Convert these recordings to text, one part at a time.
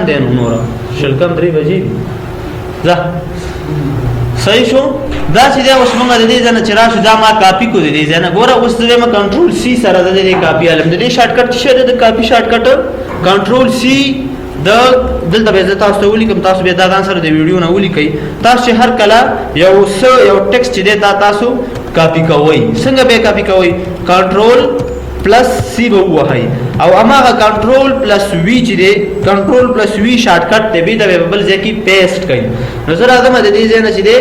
دی نور شلکم 3 بجې ځه صحیح شو دا چې دا اوس موږ د دې ځنه چې راشو دا ما کاپی کو دې ځنه ګوره اوس دې ما کنټرول سی سره د دې کاپی علم دې شارټ کټ څه د کاپی شارټ کټ کنټرول سی د دلته به تاسو ته ولیکم تاسو به دا ځان سره د ویډیو نه ولیکئ تاسو هر کله یو ټیکسټ چې دا تاسو کاپی کوئ څنګه به کاپی کوئ کنټرول پلس سی به وهي او اماغه کنټرول پلس وی چې دی کنټرول پلس وی شارټ کټ ته به د بل ځای کې پیسټ کړئ نو زه راځم د دې ځای نه چې دی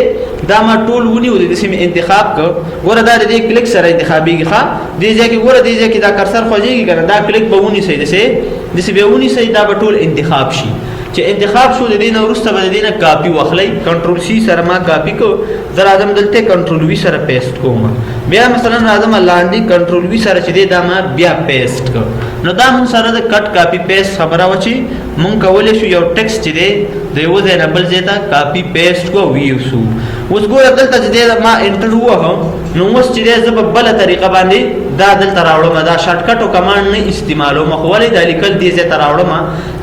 دا ما ټول ونیو د سیم انتخاب کو ګوره دا د کلیک سره انتخابيږي ښا دې ځای کې ګوره دې ځای کې دا کرسر خوځيږي کنه دا کلیک به ونی سي دسه به ونی سي دا به ټول انتخاب شي چې انتخاب شو د دې نه ورسته به د دې نه کاپی واخلئ کنټرول سی سره ما کاپی کو زه راځم دلته کنټرول وی سره پیسټ کوم بیا مثلا راځم لاندې کنټرول وی سره چې دا ما بیا پیسټ کو نو دا مون سره د کټ کاپی پیسټ خبره و چې مونږ کولای شو یو ټیکسټ چې دی د یو ځای نه بل ځای ته کاپی پیسټ کو ویو شو اوس ګوره دلته چې ما انټر ووهم نو اوس چې زه په بل طریقه باندې دا دلته راوړم دا شارټ کټ او کمانډ نه استعمالوم خو ولې د لیکل دې ځای ته راوړم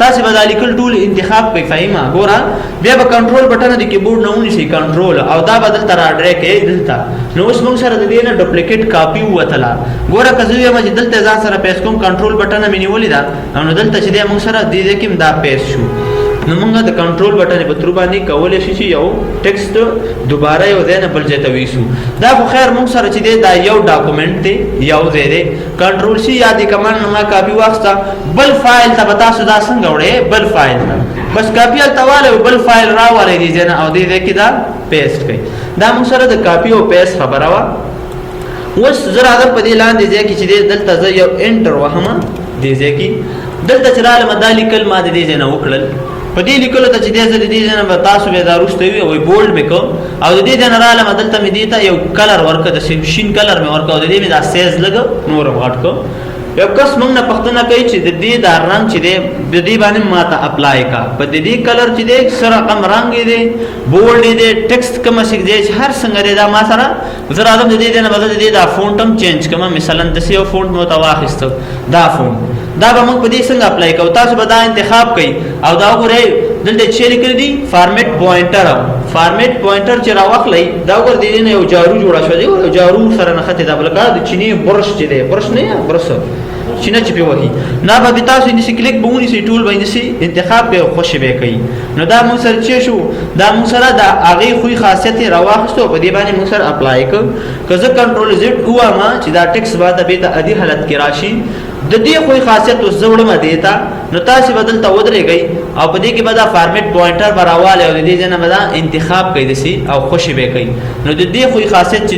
تاسو به د لیکل ټول انتخاب کوي فهمه ګوره بیا به کنټرول بټن د کیبورډ نه ونی شي کنټرول او دا بدل تر اډره کې دلته نو اوس موږ سره د دې نه ډوپلیکیټ کاپی وتلا ګوره کزه یم چې دلته ځان سره پیس کوم کنټرول بټن مې نیولې دا نو دلته چې موږ سره د دې کې دا پیس شو نو موږ د کنټرول بټن په تر باندې کولای شي چې یو ټیکسټ دوباره یو ځای نه بل ځای ته ویسو دا خو خیر موږ سره چې دا یو ډاکومېنټ دی یو ځای دی کنټرول سی یا د کمانډ ما کاپی واخسته بل فایل ته بتا سو دا څنګه وړي بل فایل ته بس کاپی التواله بل فایل راوړی دی ځنه او دې کې دا پیسټ کړي دا موږ سره د کاپی او پیسټ خبره وا اوس زرا د په دې لاندې ځای کې چې دلته زه یو انټر وهم دې ځای کې دلته چې رااله مدالي کلمه دې ځای نه وکړل په دې لیکلو ته چې دې ځای نه تاسو به دا روسته وي او بولډ میکو او دې ځای نه رااله مدلته مې دې ته یو کلر ورکړه د شین کلر مې ورکړه او دې مې دا سیز لګ نور غټ کو یو کس موږ نه پښتنه کوي چې د دې د رنگ چې د دې باندې ماته اپلای کا په دې کلر چې دې سره کم رنگ دی بولډ دی ټیکسټ کوم شي دی هر څنګه دی دا ما سره زه راځم د دې نه بدل دې دا فونټم چینج کوم مثلا د سیو فونټ مو تواخست دا فونټ دا به موږ په دې څنګه اپلای کوو تاسو به دا انتخاب کړئ او دا وګورئ دلته چې لیکل دي فارمیټ پوینټر چې راوخلئ دا وګور دې نه یو جارو جوړا شو دی او جارو سره نه خته دا بلګه د چینی برش چې دی برش نه برش چینه چې په وਹੀ نه به تاسو دې کلیک بونی سي ټول باندې سي انتخاب به خوش به کوي نو دا موږ سره چې شو دا موږ سره دا هغه خوې خاصیت راوخستو په دې باندې موږ سره اپلای کړ کزه کنټرول زد هوا ما چې دا ټیکس بعد به ته ادي حالت کې راشي د دې خوې خاصیت اوس زوړم دیتا نو تاسو بدل ته ودرېږئ او په دې کې به دا فارمیټ پوینټر براواله او د دې ځنه به دا انتخاب کوي دسي او خوشي به کوي نو د دې خوې خاصیت چې